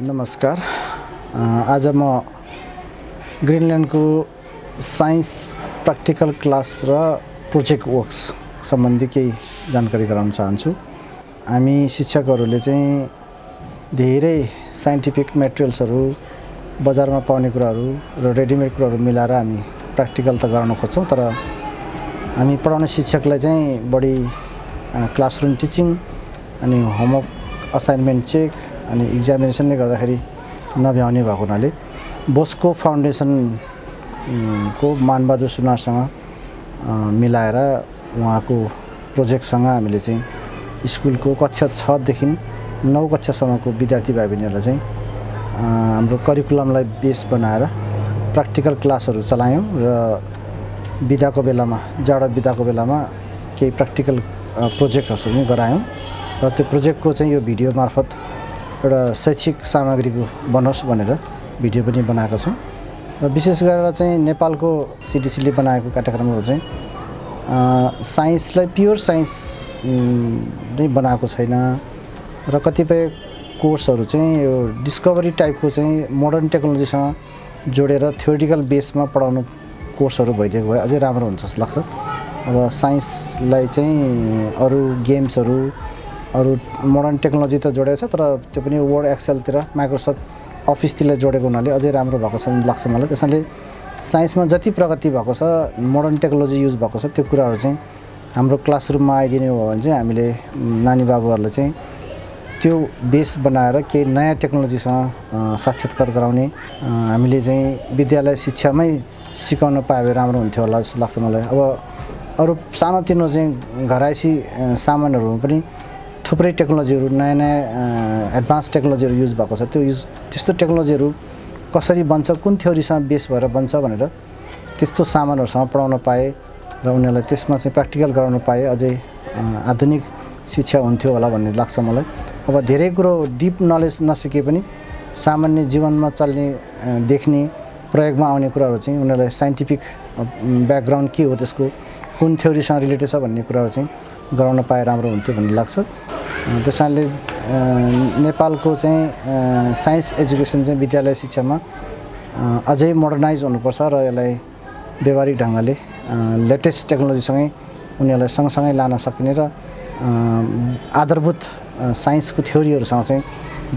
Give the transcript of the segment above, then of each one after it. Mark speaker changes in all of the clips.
Speaker 1: नमस्कार। आज म ग्रीनल्यान्डको साइन्स प्र्याक्टिकल क्लास र प्रोजेक्ट वर्क्स सम्बन्धी केही जानकारी गराउन चाहन्छु। हामी शिक्षकहरूले चाहिँ धेरै साइन्टिफिक मेटेरियल्सहरू बजारमा पाउने कुराहरू र रेडिमेड कुराहरू मिलाएर हामी प्र्याक्टिकल त गराउन खोज्छौँ, तर हामी पढाउने शिक्षकलाई चाहिँ बढी क्लासरुम टिचिङ अनि होमवर्क असाइनमेन्ट चेक अनि एक्जामिनेसनले गर्दाखेरि नभ्याउने भएको हुनाले बोस्को फाउन्डेसनको मानबहादुर सुनारसँग मिलाएर उहाँको प्रोजेक्टसँग हामीले चाहिँ स्कुलको कक्षा 6 देखि 9 कक्षासम्मको विद्यार्थी भाइ बहिनीहरूलाई चाहिँ हाम्रो करिकुलमलाई बेस बनाएर प्र्याक्टिकल क्लासहरू चलायौँ र बिदाको बेलामा जाडो बिदाको बेलामा केही प्र्याक्टिकल प्रोजेक्टहरू पनि गरायौँ र त्यो प्रोजेक्टको चाहिँ यो भिडियो मार्फत एउटा शैक्षिक सामग्रीको बनोस् भनेर भिडियो पनि बनाएको छौँ। र विशेष गरेर चाहिँ नेपालको सिडिसीले बनाएको कार्यक्रमहरू चाहिँ साइन्सलाई प्योर साइन्स नै बनाएको छैन र कतिपय कोर्सहरू चाहिँ यो डिस्कभरी टाइपको चाहिँ मोडर्न टेक्नोलोजीसँग जोडेर थ्योरिटिकल बेसमा पढाउनु कोर्सहरू भइदिएको भए अझै राम्रो हुन्छ जस्तो लाग्छ। अब साइन्सलाई चाहिँ अरू गेम्सहरू अरू मोडर्न टेक्नोलोजी त जोडेको छ, तर त्यो पनि वर्ड एक्सेलतिर माइक्रोसफ्ट अफिसतिर जोडेको हुनाले अझै राम्रो भएको छ लाग्छ मलाई। त्यसैले साइन्समा जति प्रगति भएको छ, मोडर्न टेक्नोलोजी युज भएको छ, त्यो कुराहरू चाहिँ हाम्रो क्लासरुममा आइदिने हो भने चाहिँ हामीले नानी बाबुहरूलाई चाहिँ त्यो बेस बनाएर केही नयाँ टेक्नोलोजीसँग साक्षात्कार गराउने हामीले चाहिँ विद्यालय शिक्षामै सिकाउन पाए राम्रो हुन्थ्यो होला जस्तो लाग्छ मलाई। अब अरू सानोतिनो चाहिँ घरायसी सामानहरूमा पनि थुप्रै टेक्नोलोजीहरू नयाँ नयाँ एडभान्स टेक्नोलोजीहरू युज भएको छ। त्यस्तो टेक्नोलोजीहरू कसरी बन्छ, कुन थ्योरीसँग बेस भएर बन्छ भनेर त्यस्तो सामानहरूसँग पढाउन पाए र उनीहरूलाई त्यसमा चाहिँ प्र्याक्टिकल गराउन पाए अझै आधुनिक शिक्षा हुन्थ्यो होला भन्ने लाग्छ मलाई। अब धेरै कुरो डिप नलेज नसिके पनि सामान्य जीवनमा चल्ने देख्ने प्रयोगमा आउने कुराहरू चाहिँ उनीहरूलाई साइन्टिफिक ब्याकग्राउन्ड के हो, त्यसको कुन थ्योरीसँग रिलेटेड छ भन्ने कुराहरू चाहिँ गराउन पाए राम्रो हुन्थ्यो भन्ने लाग्छ। त्यसैले नेपालको चाहिँ साइन्स एजुकेसन चाहिँ विद्यालय शिक्षामा अझै मोडर्नाइज हुनुपर्छ र यसलाई व्यवहारिक ढङ्गले लेटेस्ट टेक्नोलोजीसँगै उनीहरूलाई सँगसँगै लान सकिने र आधारभूत साइन्सको थ्योरीहरूसँग चाहिँ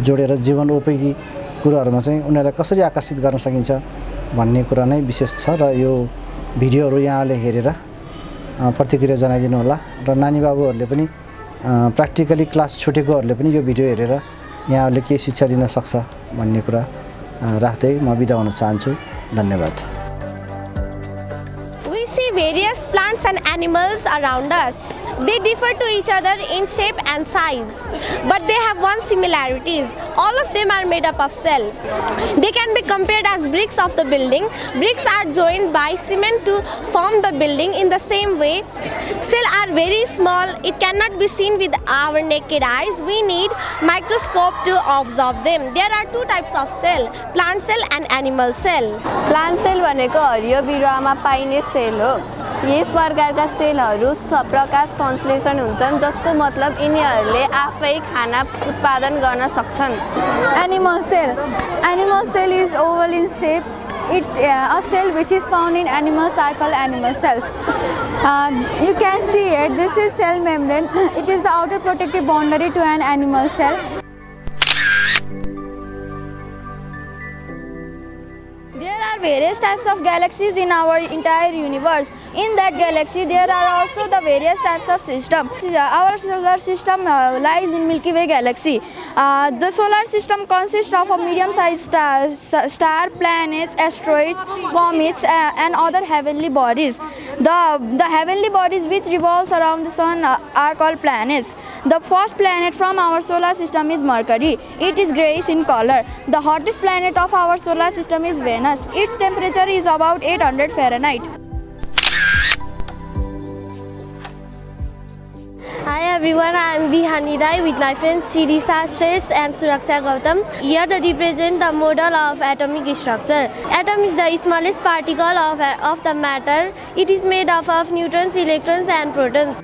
Speaker 1: जोडेर जीवनोपयोगी कुराहरूमा चाहिँ उनीहरूलाई कसरी आकर्षित गर्न सकिन्छ भन्ने कुरा नै विशेष छ। र यो भिडियोहरू यहाँले हेरेर प्रतिक्रिया जनाइदिनु होला र नानी बाबुहरूले पनि प्र्याक्टिकली क्लास छुटेकोहरूले पनि यो भिडियो हेरेर यहाँहरूले के शिक्षा दिन सक्छ भन्ने कुरा राख्दै म बिदा हुन चाहन्छु। धन्यवाद।
Speaker 2: We see various plants and animals around us. They differ to each other in shape and size, but they have one similarities. All of them are made up of cell. They can be compared as bricks of the building. Bricks are joined by cement to form the building in the same way. Cells are very small. It cannot be seen with our naked eyes. We need microscope to observe them. There are two types of cell: plant cell and animal cell.
Speaker 3: Plant cell भनेको हरियो बिरुवामा पाइने sale हो। यस प्रकारका सेलहरू प्रकाश संश्लेषण हुन्छन्, जसको मतलब यिनीहरूले आफै खाना उत्पादन गर्न सक्छन्।
Speaker 4: Animal cell is oval in shape. A cell which is found in animals are called animal cells. You can see it. This is cell membrane. It is the outer protective boundary to an animal cell.
Speaker 3: There are various types of galaxies in our entire universe. In that galaxy, there are also the various types of systems. Our solar system lies in Milky Way galaxy. The solar system consists of a medium-sized star, planets, asteroids, comets, and other heavenly bodies. The heavenly bodies which revolves around the sun are called planets. The first planet from our solar system is Mercury. It is grayish in color. The hottest planet of our solar system is Venus. Its temperature is about 800 Fahrenheit.
Speaker 2: Hi everyone, I am Bihani Rai with my friends Shirisa Shresh and Suraksha Gautam. Here they represent the model of atomic structure. Atom is the smallest particle of the matter. It is made up of neutrons, electrons and protons.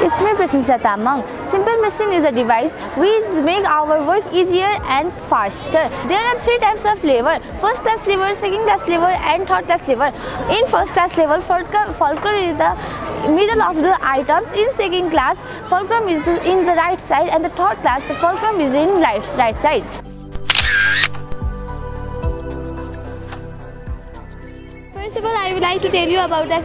Speaker 3: It's me, Prasansa Tamang. Simple machine is a device which make our work easier and faster. There are 3 types of lever: first class lever, second class lever, and third class lever. In first class lever, fulcrum is the middle of the items. In second class, fulcrum is in the right side, and the third class, the fulcrum is in right side.
Speaker 2: First of all, I would like to tell you about the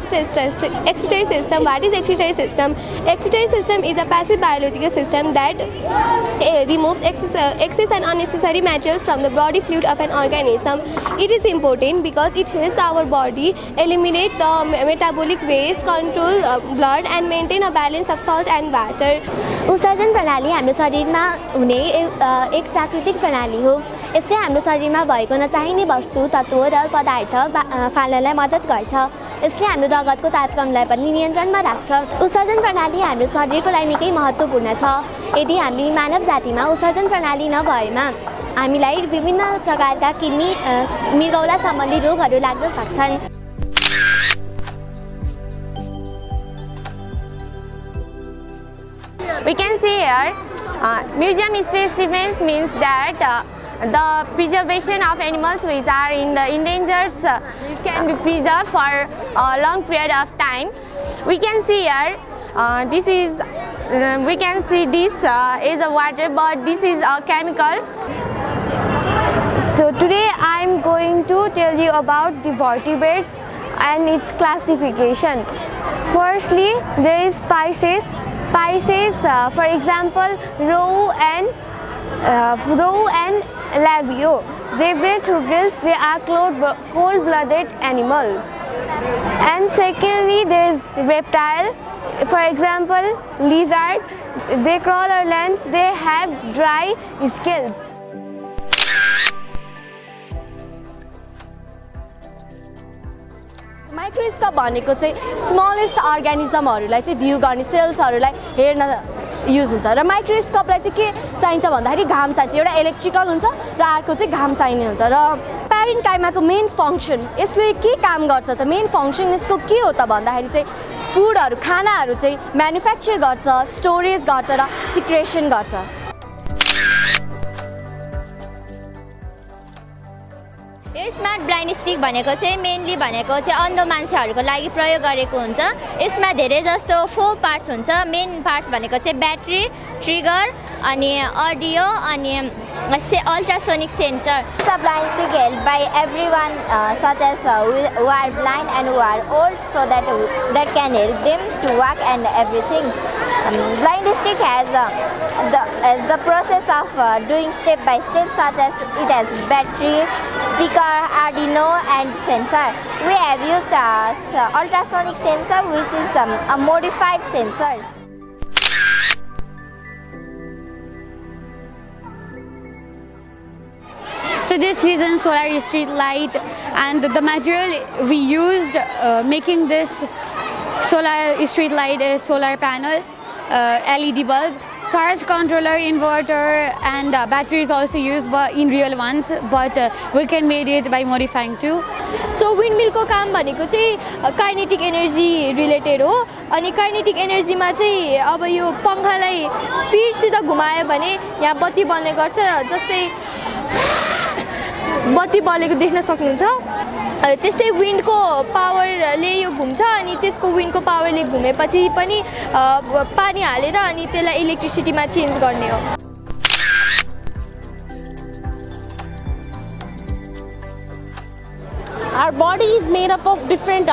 Speaker 2: excretory system. What is excretory system? Excretory system is a passive biological system that removes excess and unnecessary materials from the body fluid of an organism. It is important because it helps our body eliminate the metabolic waste, control blood, and maintain a balance of salt and water.
Speaker 3: उत्सर्जन प्रणाली हाम्रो शरीरमा हुने एक प्राकृतिक प्रणाली हो। यसले हाम्रो शरीरमा भएको नचाहिने वस्तु, तत्त्व र पदार्थ फाल्नलाई मद्दत गर्छ। यसले हाम्रो रगतको तापक्रमलाई पनि नियन्त्रणमा राख्छ। उत्सर्जन प्रणाली हाम्रो शरीरको लागि निकै महत्त्वपूर्ण छ। यदि हामी मानव जातिमा उत्सर्जन प्रणाली नभएमा हामीलाई विभिन्न प्रकारका किडनी मृगौला सम्बन्धी रोगहरू लाग्न सक्छन्।
Speaker 5: We can see here, museum specimens means that the preservation of animals which are in the endangered can be preserved for a long period of time. We can see here, this is a water, but this is a chemical. So today I am going to tell you about the vertebrates and its classification. Firstly, there is Pisces. Pisces, for example, roe and labio. They breathe through gills. They are cold-blooded animals. And secondly, there is reptile. For example, lizard. They crawl on land. They have dry scales.
Speaker 3: Microscope भनेको चाहिँ smallest अर्गानिजमहरूलाई चाहिँ view गर्ने सेल्सहरूलाई हेर्न use हुन्छ र माइक्रोस्कोपलाई चाहिँ के चाहिन्छ भन्दाखेरि घाम चाहिन्छ। एउटा इलेक्ट्रिकल हुन्छ र अर्को चाहिँ घाम चाहिने हुन्छ। र प्यारेन्काइमाको मेन फङ्सन यसले के काम गर्छ त मेन फङ्सन यसको के हो त भन्दाखेरि चाहिँ फुडहरू खानाहरू चाहिँ म्यानुफ्याक्चर गर्छ, स्टोरेज गर्छ र सिक्रेसन गर्छ। स्मार्ट ब्लाइन्ड स्टिक भनेको चाहिँ मेनली भनेको चाहिँ अन्ध मान्छेहरूको लागि प्रयोग गरेको हुन्छ। यसमा धेरै जस्तो 4 पार्ट्स हुन्छ। मेन पार्ट्स भनेको चाहिँ ब्याट्री, ट्रिगर, अनि अडियो, अनि ultrasonic centre. The blind stick held by everyone such as who are blind and who are old, so that can help them to walk and everything. Blind stick has the process of doing step by step, such as it has battery, speaker, Arduino and sensor. We have used ultrasonic sensor, which is a modified sensor.
Speaker 6: So this is a solar street light, and the material we used making this solar street light is solar panel, LED bulb, charge controller, inverter, and battery is also used in real ones, but we can make it by modifying too.
Speaker 3: So windmill को काम भनेको चाहिँ kinetic energy related हो। अनि kinetic एनर्जीमा चाहिँ अब यो पंखालाई स्पिडसित घुमायो भने यहाँ बत्ती बल्ने गर्छ। जस्तै बत्ती बलेको देख्न सक्नुहुन्छ। त्यस्तै विन्डको पावरले यो घुम्छ अनि त्यसको विन्डको पावरले घुमेपछि पनि पानी हालेर अनि त्यसलाई इलेक्ट्रिसिटीमा चेन्ज गर्ने हो।
Speaker 5: Our body is made up of different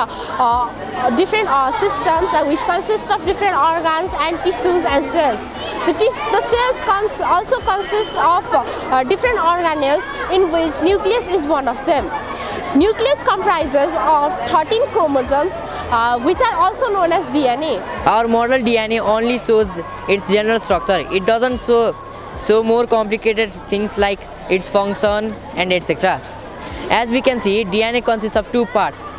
Speaker 5: systems which consist of different organs and tissues and cells. The cells also consist of different organelles, in which nucleus is one of them. Nucleus comprises of 13 chromosomes, which are also known as DNA.
Speaker 7: Our model DNA only shows its general structure. It doesn't show more complicated things like its function and etc. As we can see, DNA consists of 2 parts.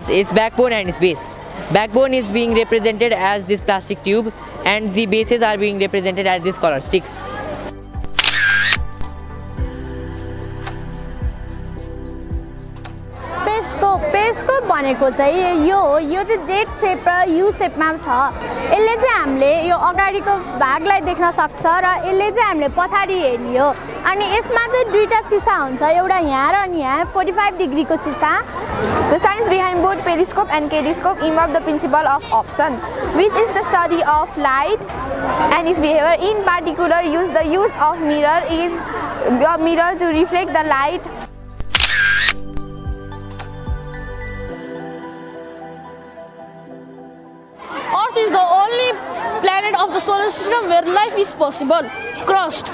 Speaker 7: Its backbone and its base. Backbone is being represented as this plastic tube, and the bases are being represented as these color sticks.
Speaker 8: पेस्कोप भनेको चाहिँ यो चाहिँ jet सेप र you सेपमा छ।
Speaker 4: यसले चाहिँ हामीले यो अगाडिको भागलाई देख्न सक्छ र यसले चाहिँ हामीले पछाडि हेर्ने हो अनि यसमा चाहिँ दुईटा सिसा हुन्छ एउटा यहाँ र अनि यहाँ 45 डिग्रीको सिसा
Speaker 3: The science behind both periscope and kaleidoscope involve the principle of option, which is the study of light and its behavior. In particular, the use of mirror is a mirror to reflect the light.
Speaker 8: Earth is the only planet of the solar system where life is possible. Crust.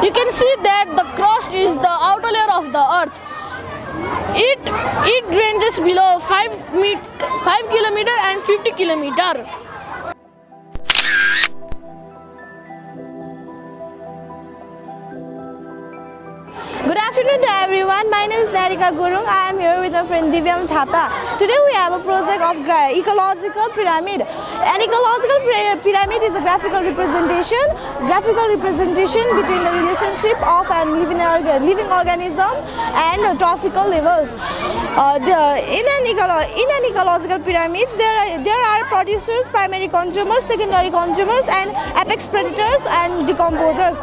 Speaker 8: You can see that the crust is the outer layer of the Earth. It ranges below 5 kilometer and 50 kilometer.
Speaker 2: Good afternoon to everyone. My name is Narika Gurung. I am here with my friend Divyam Thapa. Today we have a project of ecological pyramid. An ecological pyramid is a graphical representation between the relationship of a living organism and trophical levels. In an ecological pyramid, there are producers, primary consumers, secondary consumers, and apex predators and decomposers.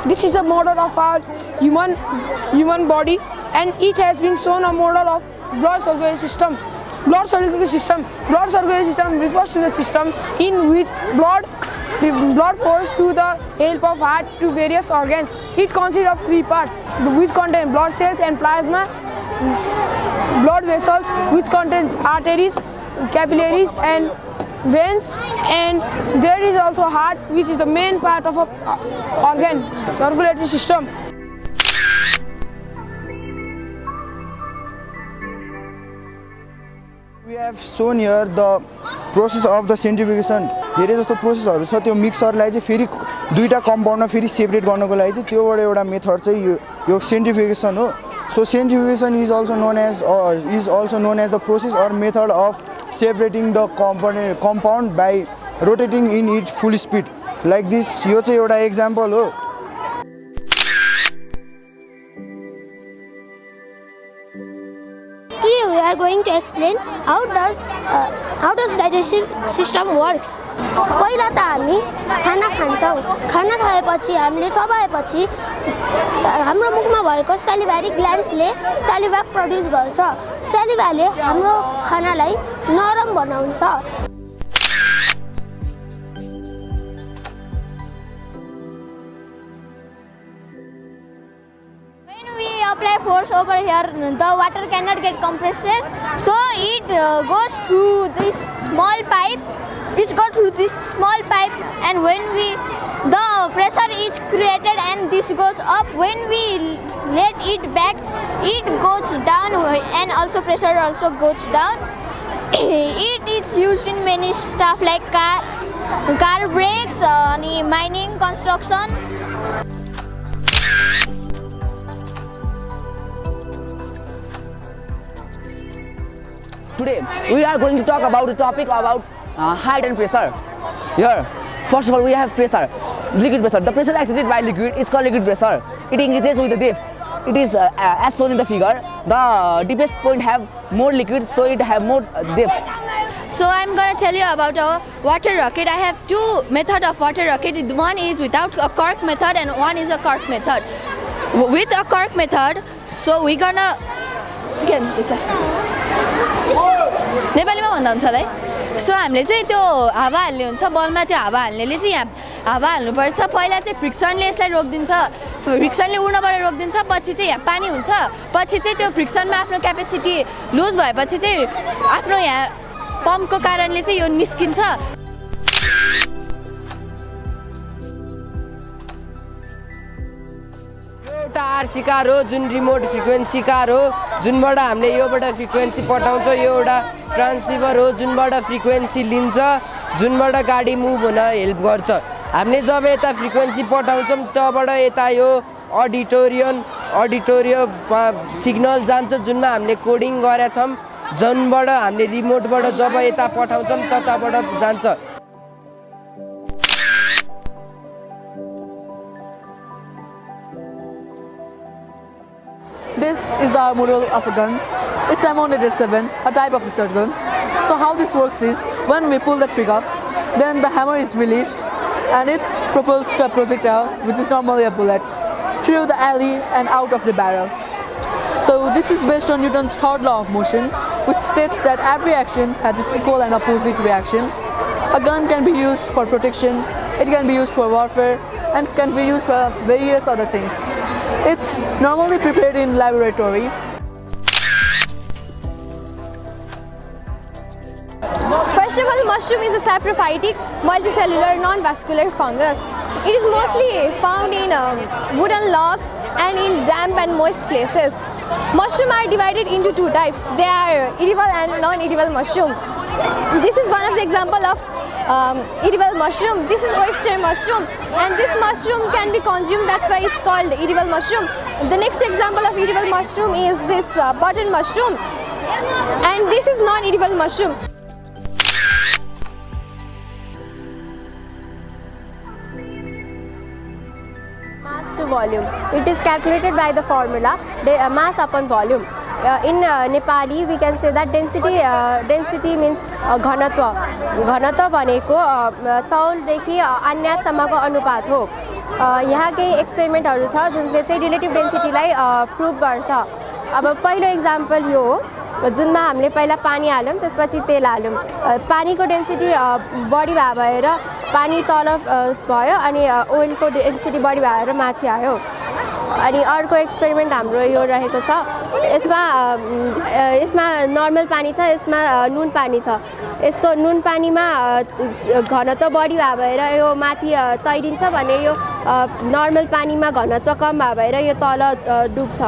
Speaker 8: This is a model of our human body, and it has been shown a model of blood circulatory system. Blood circulatory system refers to the system in which blood flows through the help of heart to various organs. It consists of three parts, which contain blood cells and plasma, blood vessels, which contains arteries, capillaries, and veins, and there is also heart, which is the main part of a organ circulatory system.
Speaker 9: We have shown here the process of the centrifugation. धेरै जस्तो प्रोसेसहरु छ त्यो मिक्सरलाई चाहिँ फेरि दुईटा कम्पाउन्डमा फेरि separate गर्नको लागि चाहिँ त्योबाट एउटा मेथड चाहिँ यो सेन्ट्रिफ्युगेसन हो. So centrifugation is also known as the process or method of separating the compound by rotating in its full speed. Like this, यो चाहिँ एउटा example हो.
Speaker 10: Today we are going to explain how does digestive system works. पहिला त हामी खाना खान्छौं. खाना खाएपछि हामीले चबाएपछि हाम्रो मुखमा भएको सलिभरी ग्ल्यान्ड्सले सलिभा प्रोड्युस गर्छ. सलिभाले हाम्रो खानालाई नरम बनाउँछ.
Speaker 3: Apply force over here, the water cannot get compressed, so it goes through this small pipe. It's got through this small pipe, and when the pressure is created and this goes up, when we let it back, it goes down, and also pressure also goes down. It is used in many stuff like car brakes, mining, construction.
Speaker 11: Today we are going to talk about the topic about height and pressure. Here, first of all, we have pressure, liquid pressure. The pressure exerted by liquid is called liquid pressure. It increases with the depth. It is as shown in the figure. The deepest point have more liquid, so it have more depth.
Speaker 3: So I'm going to tell you about a water rocket. I have two methods of water rocket. One is without a cork method and one is a cork method. With a cork method, so we're gonna नेपालीमा भन्दा हुन्छ है. So हामीले चाहिँ त्यो हावा हाल्ने हुन्छ बलमा. त्यो हावा हाल्नेले चाहिँ यहाँ हावा हाल्नुपर्छ. पहिला चाहिँ फ्रिक्सनले यसलाई रोकिदिन्छ. फ्रिक्सनले उड्नबाट रोकिदिन्छ. पछि चाहिँ यहाँ पानी हुन्छ. पछि चाहिँ त्यो फ्रिक्सनमा आफ्नो क्यापेसिटी लुज भएपछि चाहिँ आफ्नो यहाँ पम्पको कारणले चाहिँ यो निस्किन्छ.
Speaker 12: एउटा आरसी कार हो जुन रिमोट फ्रिक्वेन्सी कार हो जुनबाट हामीले योबाट फ्रिक्वेन्सी पठाउँछ. यो एउटा ट्रान्सिभर हो जुनबाट फ्रिक्वेन्सी लिन्छ, जुनबाट गाडी मुभ हुन हेल्प गर्छ. हामीले जब यता फ्रिक्वेन्सी पठाउँछौँ तबबाट यता यो अडिटोरियम सिग्नल जान्छ जुनमा हामीले कोडिङ गरेका छौँ. जुनबाट हामीले रिमोटबाट जब यता पठाउँछौँ तताबाट जान्छ.
Speaker 13: this is our model of a gun. It's M187, a type of research gun. So how this works is, when we pull the trigger, then the hammer is released and it propels the projectile, which is normally a bullet, through the alley and out of the barrel. So this is based on Newton's third law of motion, which states that every action has its equal and opposite reaction. A gun can be used for protection, it can be used for warfare, and can be used for various other things. It's normally prepared in laboratory.
Speaker 4: First of all, mushroom is a saprophytic, multicellular, non-vascular fungus. It is mostly found in wooden logs and in damp and moist places. Mushrooms are divided into two types. They are edible and non-edible mushroom. This is one of the example of edible mushroom. This is oyster mushroom, and this mushroom can be consumed. That's why it's called edible mushroom. The next example of edible mushroom is this button mushroom, and this is non-edible mushroom. Mass to volume. It is calculated by the formula mass upon volume. In Nepali, we can say that density means घनत्व. घनत्व भनेको तौलदेखि अन्यातसम्मको अनुपात हो. यहाँ केही एक्सपेरिमेन्टहरू छ जुनले चाहिँ relative डेन्सिटीलाई prove गर्छ. अब पहिलो एक्जाम्पल यो हो जुनमा हामीले पहिला पानी हाल्यौँ, त्यसपछि तेल हाल्यौँ. पानीको डेन्सिटी बढी भएर पानी तल भयो अनि ओइलको डेन्सिटी बढी भएर माथि आयो. अनि अर्को एक्सपेरिमेन्ट हाम्रो यो रहेको छ. यसमा नर्मल पानी छ, यसमा नुन पानी छ. यसको नुन पानीमा घनत्व बढी भएर यो माथि तैरिन्छ भने यो नर्मल पानीमा घनत्व कम भएर यो तल डुब्छ.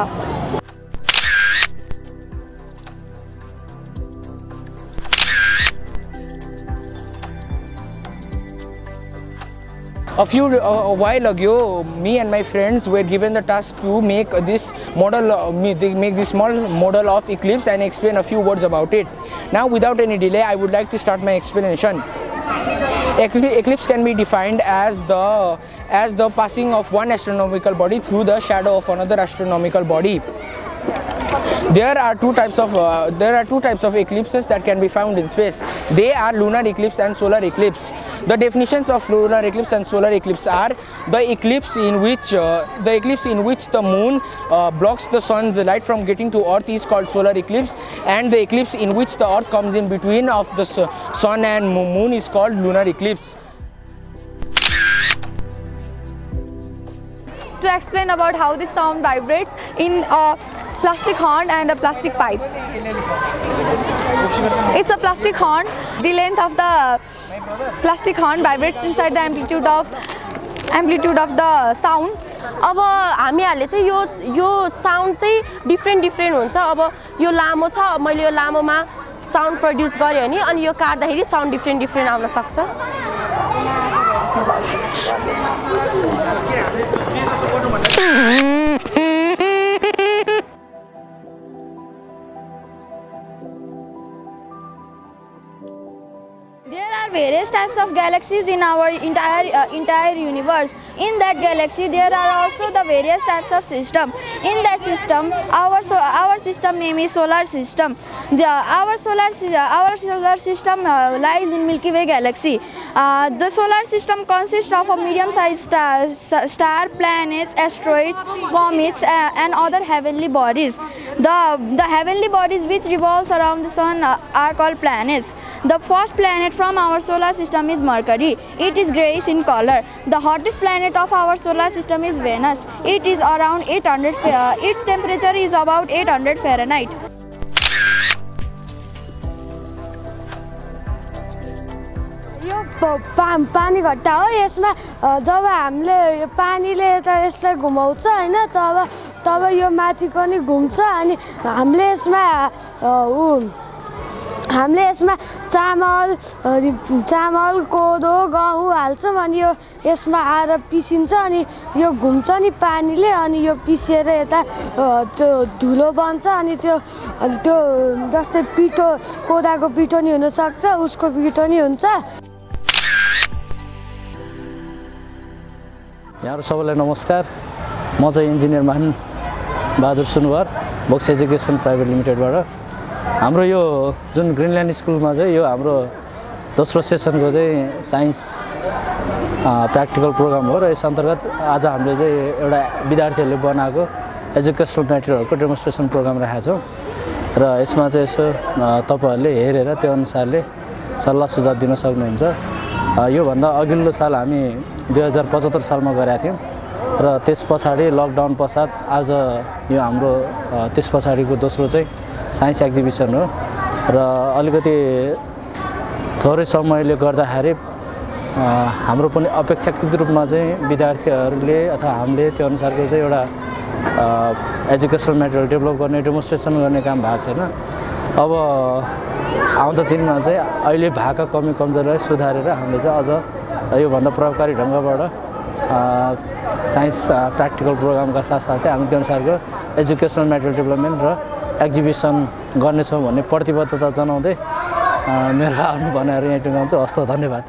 Speaker 12: A while ago, me and my friends were given the task to make this model, make this small model of eclipse and explain a few words about it. Now, without any delay, I would like to start my explanation. Eclipse can be defined as the passing of one astronomical body through the shadow of another astronomical body. There are two types of eclipses that can be found in space. They are lunar eclipse and solar eclipse. The definitions of lunar eclipse and solar eclipse are the eclipse in which the moon blocks the sun's light from getting to earth is called solar eclipse, and the eclipse in which the earth comes in between of the sun and moon is called lunar eclipse.
Speaker 3: To explain about how the sound vibrates in a plastic horn and a plastic pipe. It's a plastic horn. The length of the plastic horn vibrates inside the amplitude of the sound.
Speaker 5: अब हामीहरूले चाहिँ यो sound चाहिँ different हुन्छ. अब यो लामो छ, मैले यो लामोमा साउन्ड प्रड्युस गरेँ भने अनि यो काट्दाखेरि साउन्ड डिफ्रेन्ट आउन सक्छ.
Speaker 3: There are various types of galaxies in our entire universe. In that galaxy, there are also the various types of system. In that system, our system name is solar system. Our solar system lies in Milky Way galaxy. The solar system consists of a medium-sized star, planets, asteroids, comets, and other heavenly bodies. The heavenly bodies which revolves around the sun are called planets. The first planet from our solar system is Mercury. It is grayish in color. The hottest planet of our solar system is Venus. It is around 800. Its temperature is about 800 Fahrenheit.
Speaker 5: यो पानी घट्टा हो. यसमा जब हामीले यो पानीले त यसलाई घुमाउँछ हैन, तब यो माथिको नि घुम्छ. अनि हामीले यसमा चामल कोदो गहुँ हाल्छौँ. अनि यो यसमा आएर पिसिन्छ. अनि यो घुम्छ नि पानीले. अनि यो पिसेर यता त्यो धुलो बन्छ. अनि त्यो जस्तै पिठो, कोदाको पिठो नि हुनसक्छ, उसको पिठो नि हुन्छ.
Speaker 14: यहाँहरु सबैलाई नमस्कार. म चाहिँ इन्जिनियर मान बहादुर सुनवार. बक्स एजुकेसन प्राइभेट लिमिटेडबाट हाम्रो यो जुन ग्रिनल्यान्ड स्कुलमा चाहिँ यो हाम्रो दोस्रो सेसनको चाहिँ साइन्स प्र्याक्टिकल प्रोग्राम हो र यस अन्तर्गत आज हामीले चाहिँ एउटा विद्यार्थीहरूले बनाएको एजुकेसनल मेटेरियलहरूको डेमोन्स्ट्रेसन प्रोग्राम राखेका छौँ र यसमा चाहिँ यसो तपाईँहरूले हेरेर त्यो अनुसारले सल्लाह सुझाव दिन सक्नुहुन्छ। योभन्दा अघिल्लो साल हामी 2075 सालमा गरेका थियौँ र त्यस पछाडि लकडाउन पश्चात आज यो हाम्रो त्यस पछाडिको दोस्रो चाहिँ साइन्स एक्जिबिसन हो र अलिकति थोरै समयले गर्दाखेरि हाम्रो पनि अपेक्षाकृत रूपमा चाहिँ विद्यार्थीहरूले अथवा हामीले त्यो अनुसारको चाहिँ एउटा एजुकेसनल मेटेरियल डेभलप गर्ने डेमोन्स्ट्रेसन गर्ने काम भएको छैन। अब आउँदो दिनमा चाहिँ अहिले भएका कमी कमजोरीलाई सुधारेर हामीले चाहिँ अझ योभन्दा प्रभावकारी ढङ्गबाट साइन्स प्र्याक्टिकल प्रोग्रामका साथसाथै हामी त्यो अनुसारको एजुकेसनल मेटेरियल डेभलपमेन्ट र एक्जिबिसन गर्नेछौँ भन्ने प्रतिबद्धता जनाउँदै मेरो आफ्नो भनाइहरू यहाँ टुङ्गाउँछु। हस्त, धन्यवाद।